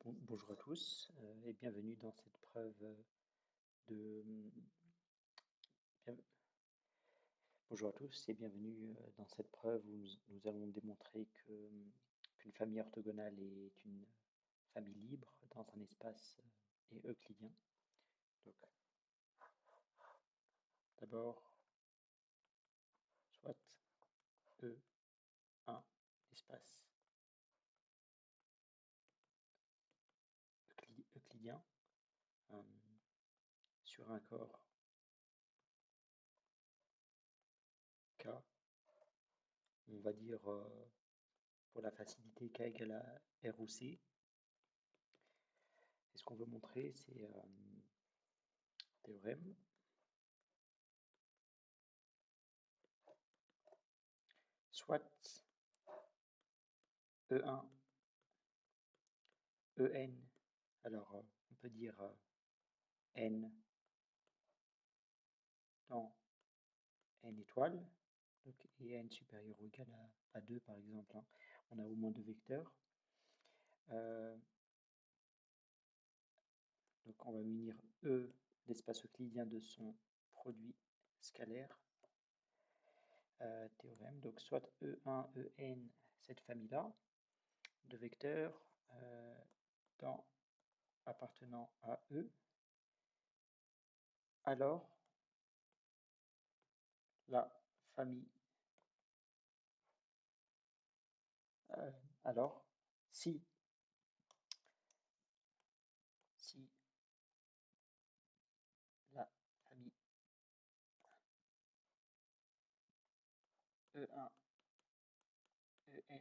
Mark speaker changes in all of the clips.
Speaker 1: Bonjour à tous et bienvenue dans cette preuve de... bien- Bonjour à tous et bienvenue dans cette preuve où nous allons démontrer qu'une famille orthogonale est une famille libre dans un espace euclidien. Donc, d'abord, soit E1, espace euclidien, sur un corps K, on va dire pour la facilité K égale à R ou C. Et ce qu'on veut montrer, c'est théorème. Soit E1, En, alors on peut dire N dans N étoiles, donc, et N supérieur ou égal à 2 par exemple, hein. On a au moins deux vecteurs. Donc on va munir E, l'espace euclidien, de son produit scalaire. Théorème, donc soit E1, En, cette famille-là, de vecteurs appartenant à E, alors la famille, alors si la famille E1, En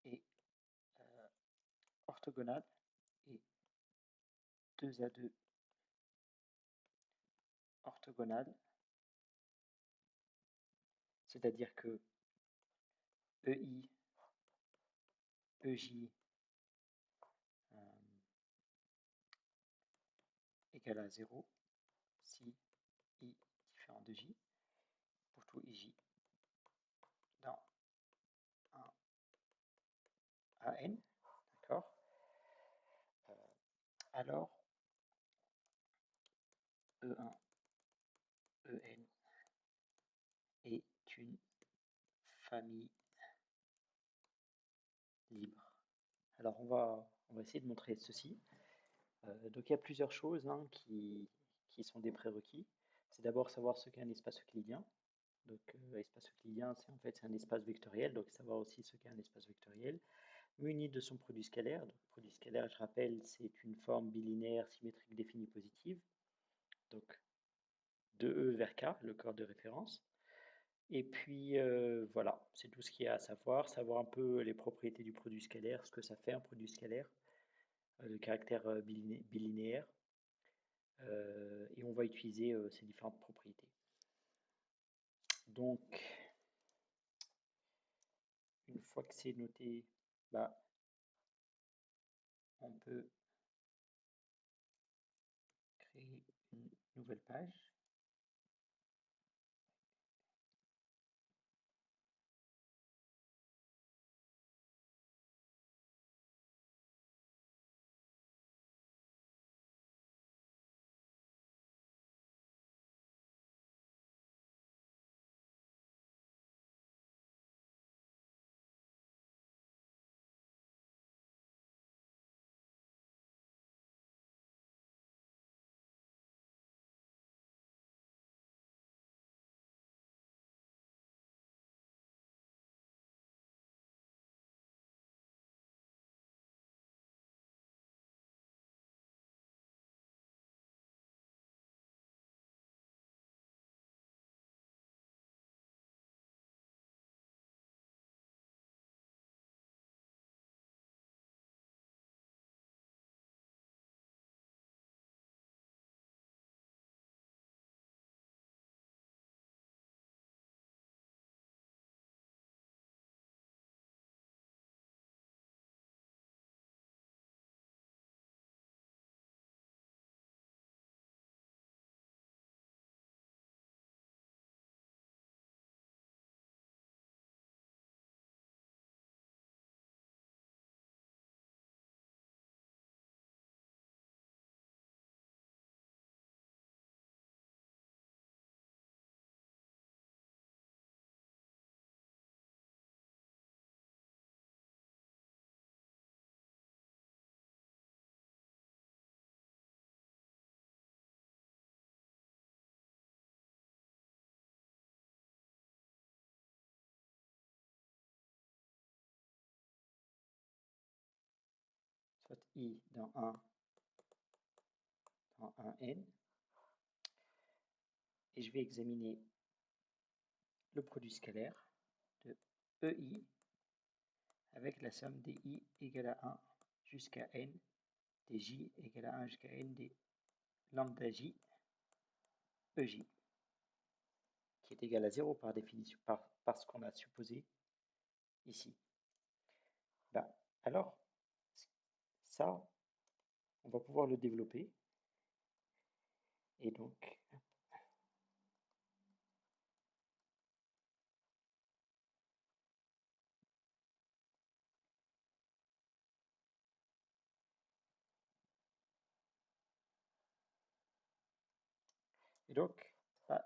Speaker 1: est orthogonale et 2 à 2 orthogonale, c'est-à-dire que EI, EJ égale à 0 si I différent de J pour tout IJ dans un AN, d'accord. Alors E1, En est une famille libre. Alors on va essayer de montrer ceci. Donc il y a plusieurs choses qui sont des prérequis. C'est d'abord savoir ce qu'est un espace euclidien. Donc espace euclidien, c'est un espace vectoriel, donc savoir aussi ce qu'est un espace vectoriel, muni de son produit scalaire. Donc produit scalaire, je rappelle, c'est une forme bilinéaire symétrique définie positive. Donc de E vers K, le corps de référence. Et puis voilà, c'est tout ce qu'il y a à savoir un peu les propriétés du produit scalaire, ce que ça fait un produit scalaire, le caractère bilinéaire, et on va utiliser ces différentes propriétés. Donc, une fois que c'est noté, on peut créer une nouvelle page. EI dans un N. Et je vais examiner le produit scalaire de EI avec la somme des I égale à 1 jusqu'à N, des J égale à 1 jusqu'à N, des lambda J, EJ, qui est égal à 0 par définition, parce qu'on a supposé ici. Alors, ça, on va pouvoir le développer. Et donc,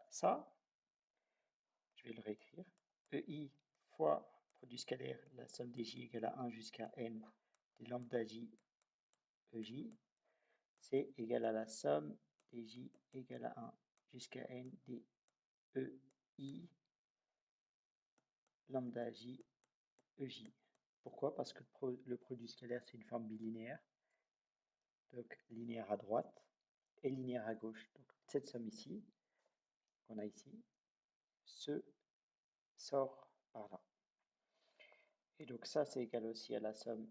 Speaker 1: ça, je vais le réécrire. EI fois produit scalaire, la somme des J égale à 1 jusqu'à N des lambda J EJ, c'est égal à la somme des J égale à 1 jusqu'à N des EI lambda J EJ. Pourquoi? Parce que le produit scalaire, c'est une forme bilinéaire. Donc, linéaire à droite et linéaire à gauche. Donc, cette somme ici, qu'on a ici, se sort par là. Et donc, ça, c'est égal aussi à la somme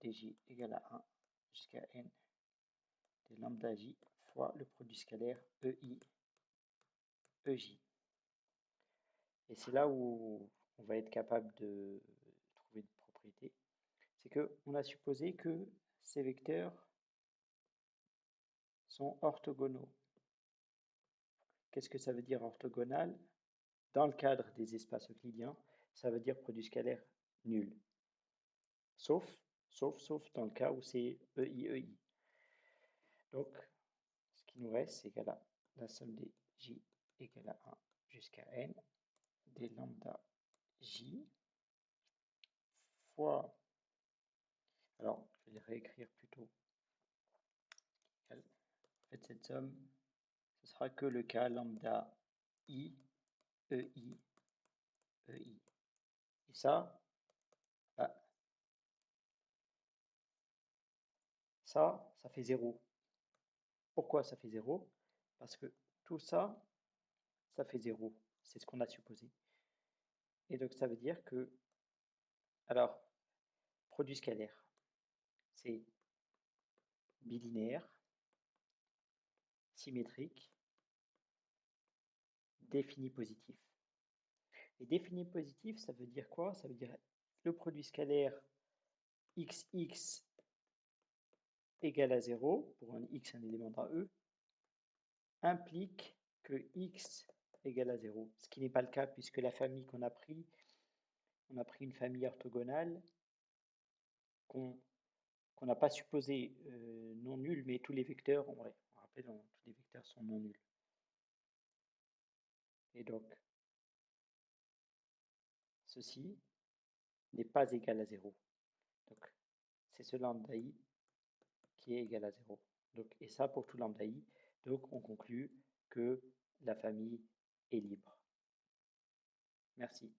Speaker 1: des J égale à 1 jusqu'à N des lambda J fois le produit scalaire EI EJ. Et c'est là où on va être capable de trouver une propriété. C'est qu'on a supposé que ces vecteurs sont orthogonaux. Qu'est-ce que ça veut dire orthogonal? Dans le cadre des espaces euclidiens, ça veut dire produit scalaire nul. Sauf dans le cas où c'est EI. Donc, ce qui nous reste, c'est égal à la somme des J égale à 1 jusqu'à N des lambda J fois, alors je vais les réécrire plutôt. En fait, cette somme, ce sera que le cas lambda I, EI, EI. Et ça, ça fait 0. Pourquoi ça fait 0? Parce que tout ça, ça fait 0. C'est ce qu'on a supposé. Et donc, ça veut dire que, alors, produit scalaire, c'est bilinéaire, symétrique, défini positif. Et défini positif, ça veut dire quoi? Ça veut dire le produit scalaire xx égale à 0, pour un x, un élément dans E, implique que x égale à 0. Ce qui n'est pas le cas puisque la famille qu'on a pris, on a pris une famille orthogonale qu'on n'a pas supposé non nulle, mais tous les vecteurs, on rappelle, tous les vecteurs sont non nuls. Et donc, ceci n'est pas égal à 0. Donc, c'est ce lambda i qui est égal à 0. Donc, et ça pour tout lambda i. Donc, on conclut que la famille est libre. Merci.